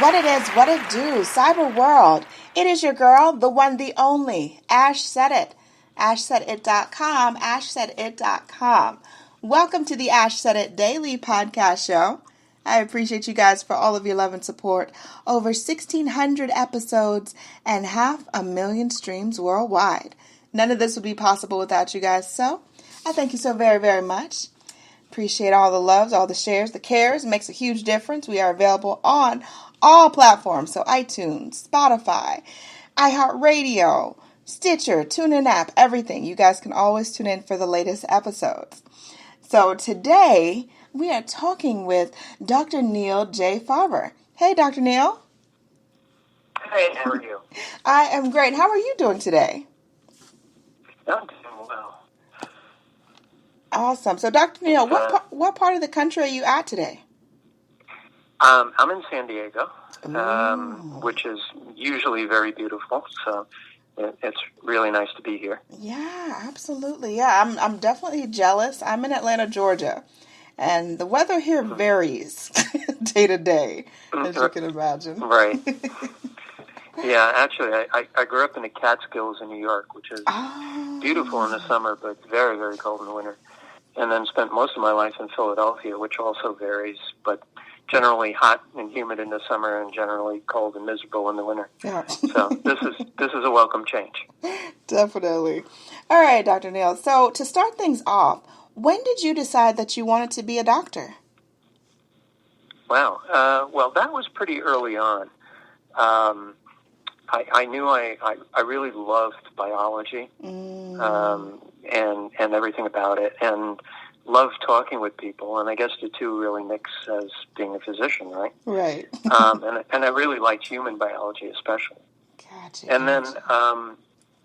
What it is, what it do, cyber world. It is your girl, the one, the only, Ash Said It. AshSaidIt.com, AshSaidIt.com. Welcome to the Ash Said It Daily Podcast Show. I appreciate you guys for all of your love and support. Over 1,600 episodes and 500,000 streams worldwide. None of this would be possible without you guys, so I thank you so very, very much. Appreciate all the loves, all the shares, the cares. It makes a huge difference. We are available on all platforms, so iTunes, Spotify, iHeartRadio, Stitcher, TuneIn app, everything. You guys can always tune in for the latest episodes. So today, we are talking with Dr. Neil J. Farber. Hey, Dr. Neil. Hey, how are you? I am great. How are you doing today? I'm doing well. Awesome. So, Dr. Neil, what part of the country are you at today? I'm in San Diego, which is usually very beautiful, so it's really nice to be here. Yeah, absolutely. Yeah, I'm definitely jealous. I'm in Atlanta, Georgia, and the weather here varies day to day, as you can imagine. Right. Yeah, actually, I grew up in the Catskills in New York, which is beautiful in the summer, but very, very cold in the winter. And then spent most of my life in Philadelphia, which also varies, but generally hot and humid in the summer and generally cold and miserable in the winter. Yeah. So this is a welcome change. Definitely. All right, Dr. Neil. So to start things off, when did you decide that you wanted to be a doctor? Wow. Well, that was pretty early on. I knew I really loved biology and everything about it, and loved talking with people. And I guess the two really mix as being a physician, right? Right. And I really liked human biology, especially. Gotcha. And then,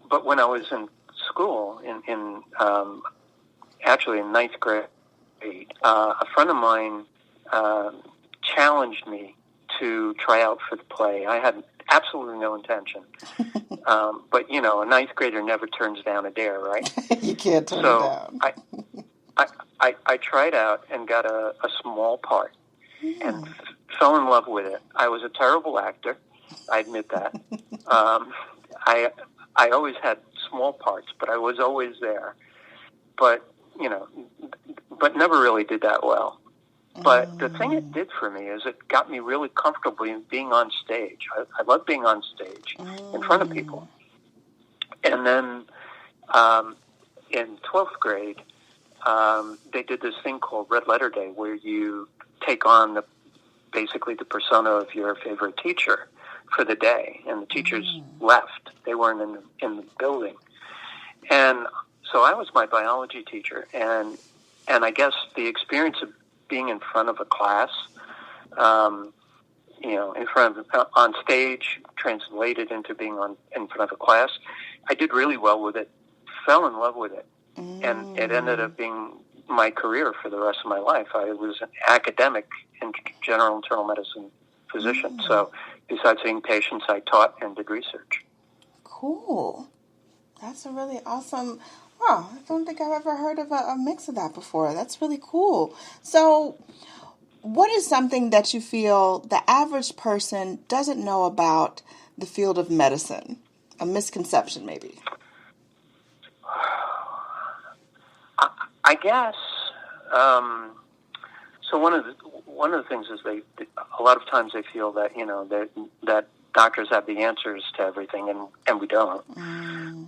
but when I was in school, actually in ninth grade, a friend of mine challenged me to try out for the play. I had absolutely no intention. But, you know, a ninth grader never turns down a dare, right? You can't turn it down. I tried out and got a small part and fell in love with it. I was a terrible actor. I admit that. I always had small parts, but I was always there. But, you know, but never really did that well. But the thing it did for me is it got me really comfortable in being on stage. I love being on stage in front of people. And then in 12th grade, they did this thing called Red Letter Day, where you take on basically the persona of your favorite teacher for the day. And the teachers left. They weren't in the building. And so I was my biology teacher. And I guess the experience of being in front of a class, you know, on stage, translated into being in front of a class, I did really well with it, fell in love with it, and it ended up being my career for the rest of my life. I was an academic in general internal medicine physician, so besides seeing patients, I taught and did research. Cool. That's a really awesome... Oh, I don't think I've ever heard of a mix of that before. That's really cool. So, what is something that you feel the average person doesn't know about the field of medicine? A misconception, maybe? I guess. So one of the things is a lot of times they feel that, you know, that doctors have the answers to everything, and we don't.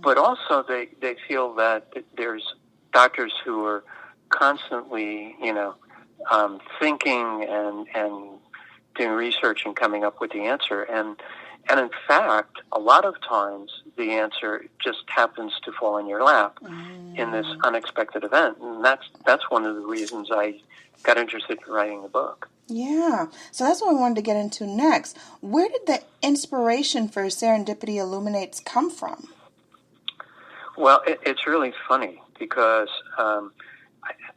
But also they feel that there's doctors who are constantly, you know, thinking and doing research and coming up with the answer. And in fact, a lot of times the answer just happens to fall in your lap in this unexpected event. And that's one of the reasons I got interested in writing the book. Yeah, so that's what I wanted to get into next. Where did the inspiration for Serendipity Illuminates come from? Well, it's really funny because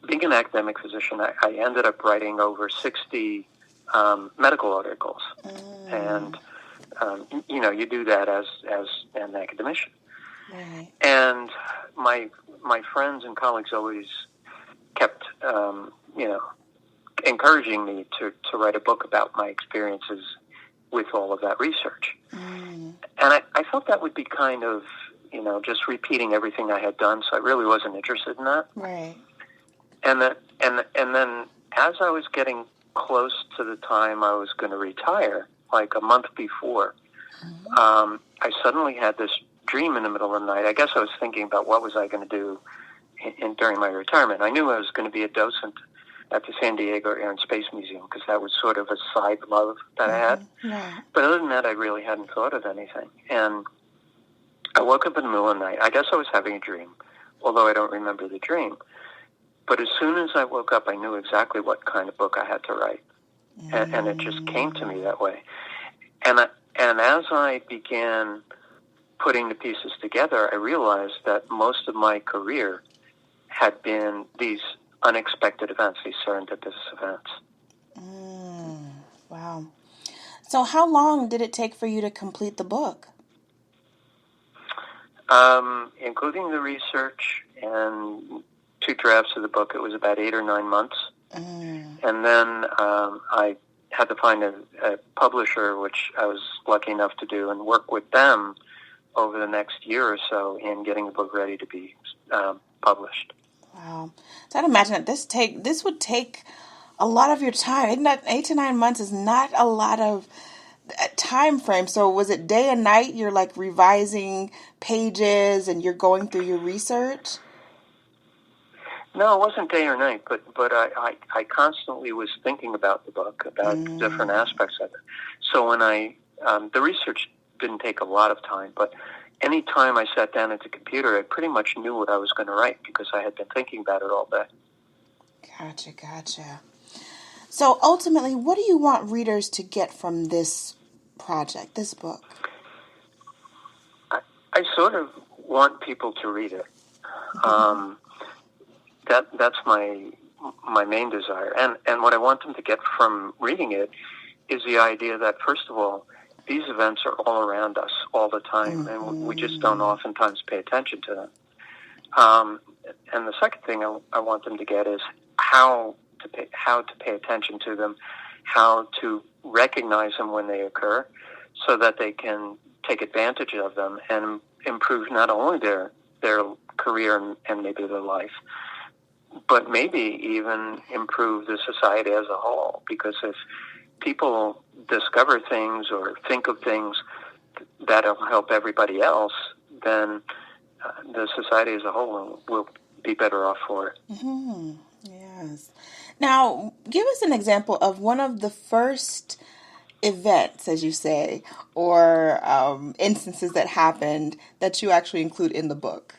being an academic physician, I ended up writing over 60 medical articles. And, you know, you do that as an academician. Right. And my friends and colleagues always kept, you know, encouraging me to write a book about my experiences with all of that research. And I felt that would be kind of, just repeating everything I had done, so I really wasn't interested in that. Right. And then as I was getting close to the time I was going to retire, like a month before, I suddenly had this dream in the middle of the night. I guess I was thinking about what was I going to do during my retirement. I knew I was going to be a docent at the San Diego Air and Space Museum because that was sort of a side love that I had. Right. But other than that, I really hadn't thought of anything. And I woke up in the middle of the night. I guess I was having a dream, although I don't remember the dream. But as soon as I woke up, I knew exactly what kind of book I had to write. And it just came to me that way. And as I began putting the pieces together, I realized that most of my career had been these unexpected events, these serendipitous events. Wow. So how long did it take for you to complete the book? Including the research and 2 drafts of the book, it was about 8 or 9 months. And then I had to find a publisher, which I was lucky enough to do, and work with them over the next year or so in getting the book ready to be published. Wow. So I'd imagine that this would take a lot of your time. 8 to 9 months is not a lot of time frame. So was it day and night? You're like revising pages and you're going through your research? No, it wasn't day or night, but I constantly was thinking about the book, about different aspects of it. So when the research didn't take a lot of time, but any time I sat down at the computer, I pretty much knew what I was going to write because I had been thinking about it all day. Gotcha. So ultimately, what do you want readers to get from this project, this book? I sort of want people to read it. That's my main desire. And what I want them to get from reading it is the idea that, first of all, these events are all around us all the time, and we just don't oftentimes pay attention to them. And the second thing I want them to get is how to pay attention to them, how to recognize them when they occur, so that they can take advantage of them and improve not only their career and maybe their life, but maybe even improve the society as a whole. Because if people discover things or think of things that'll help everybody else, then the society as a whole will be better off for it. Yes. Now, give us an example of one of the first events, as you say, or instances that happened that you actually include in the book.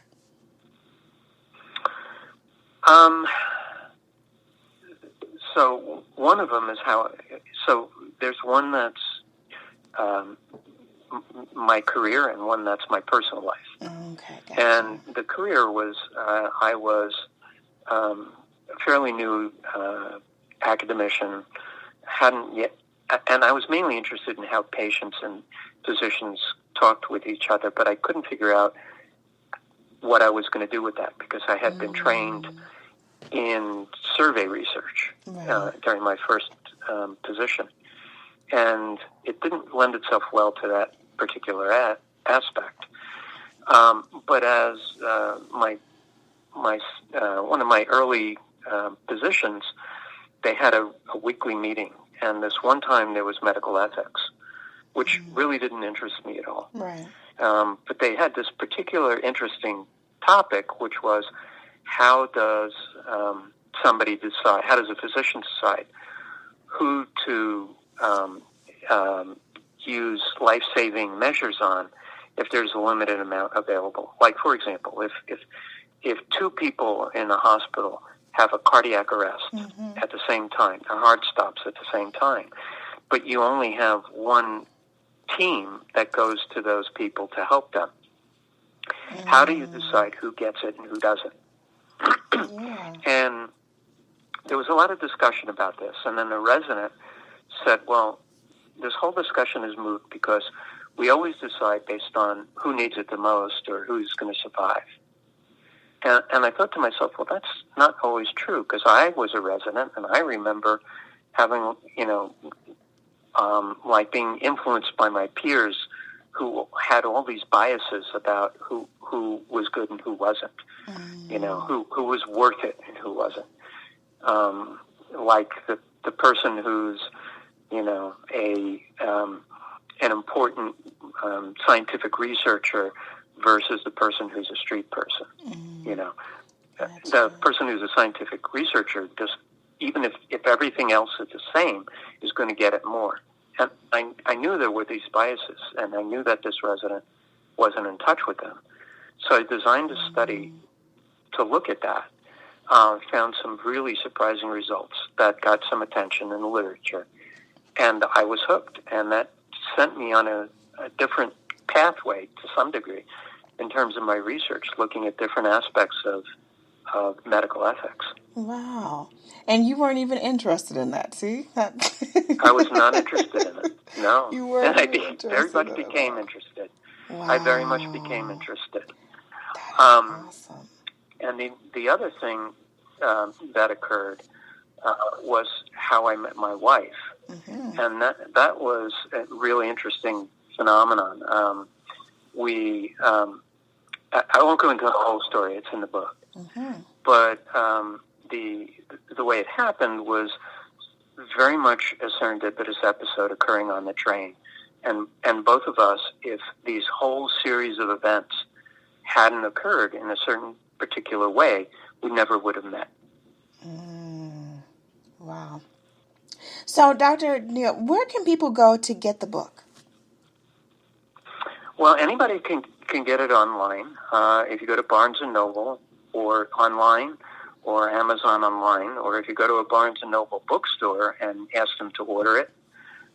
So one of them is so there's one that's my career and one that's my personal life. Okay, gotcha. And the career was, I was a fairly new academician, hadn't yet, and I was mainly interested in how patients and physicians talked with each other, but I couldn't figure out what I was going to do with that because I had been trained in survey research during my first position. And it didn't lend itself well to that particular aspect. But as one of my early positions, they had a weekly meeting. And this one time there was medical ethics, which really didn't interest me at all. Right. But they had this particular interesting topic, which was how does somebody decide, how does a physician decide who to use life-saving measures on if there's a limited amount available. Like, for example, if 2 people in a hospital have a cardiac arrest at the same time, their heart stops at the same time, but you only have one team that goes to those people to help them. How do you decide who gets it and who doesn't? And there was a lot of discussion about this, and then the resident said, well, this whole discussion is moot because we always decide based on who needs it the most or who's going to survive. And I thought to myself, well, that's not always true because I was a resident and I remember having, like being influenced by my peers who had all these biases about who was good and who wasn't, who was worth it and who wasn't. Like the person who's, an important scientific researcher versus the person who's a street person. The person who's a scientific researcher, just even if everything else is the same, is going to get it more. And I knew there were these biases, and I knew that this resident wasn't in touch with them. So I designed a study to look at that. Found some really surprising results that got some attention in the literature. And I was hooked, and that sent me on a different pathway to some degree in terms of my research, looking at different aspects of medical ethics. Wow. And you weren't even interested in that, see? I was not interested in it, no. You weren't interested. Very much became interested. Wow. I very much became interested. That's awesome. And the other thing that occurred was how I met my wife. Mm-hmm. And that was a really interesting phenomenon. I won't go into the whole story, it's in the book. Mm-hmm. But the way it happened was very much a serendipitous episode occurring on the train. And both of us, if these whole series of events hadn't occurred in a certain particular way, we never would have met. Wow. So, Dr. Neal, where can people go to get the book? Well, anybody can get it online. If you go to Barnes & Noble or online or Amazon online, or if you go to a Barnes & Noble bookstore and ask them to order it,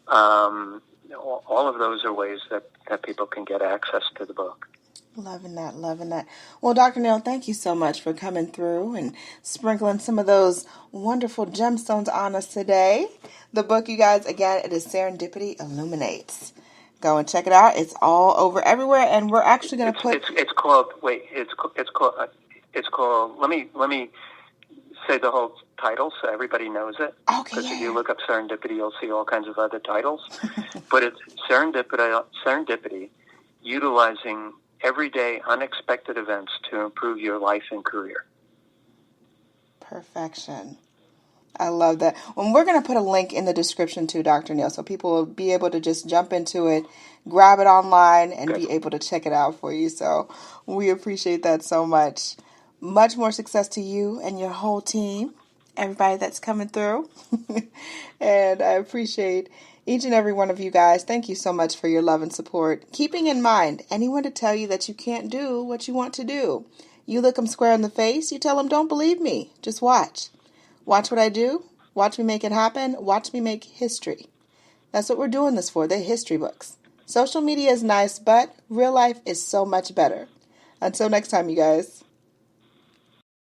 all of those are ways that people can get access to the book. Loving that. Well, Dr. Neal, thank you so much for coming through and sprinkling some of those wonderful gemstones on us today. The book, you guys, again, it is Serendipity Illuminates. Go and check it out. It's all over everywhere, and we're actually going to put. It's called. Let me say the whole title so everybody knows it. Okay. Because if you look up Serendipity, you'll see all kinds of other titles. But it's Serendipity, utilizing everyday unexpected events to improve your life and career. Perfection. I love that. Well, we're going to put a link in the description too, Dr. Neal, so people will be able to just jump into it, grab it online, and be able to check it out for you. So we appreciate that so much. Much more success to you and your whole team, everybody that's coming through. And I appreciate each and every one of you guys. Thank you so much for your love and support. Keeping in mind, anyone to tell you that you can't do what you want to do. You look them square in the face, you tell them, don't believe me, just watch. Watch what I do. Watch me make it happen. Watch me make history. That's what we're doing this for, the history books. Social media is nice, but real life is so much better. Until next time, you guys.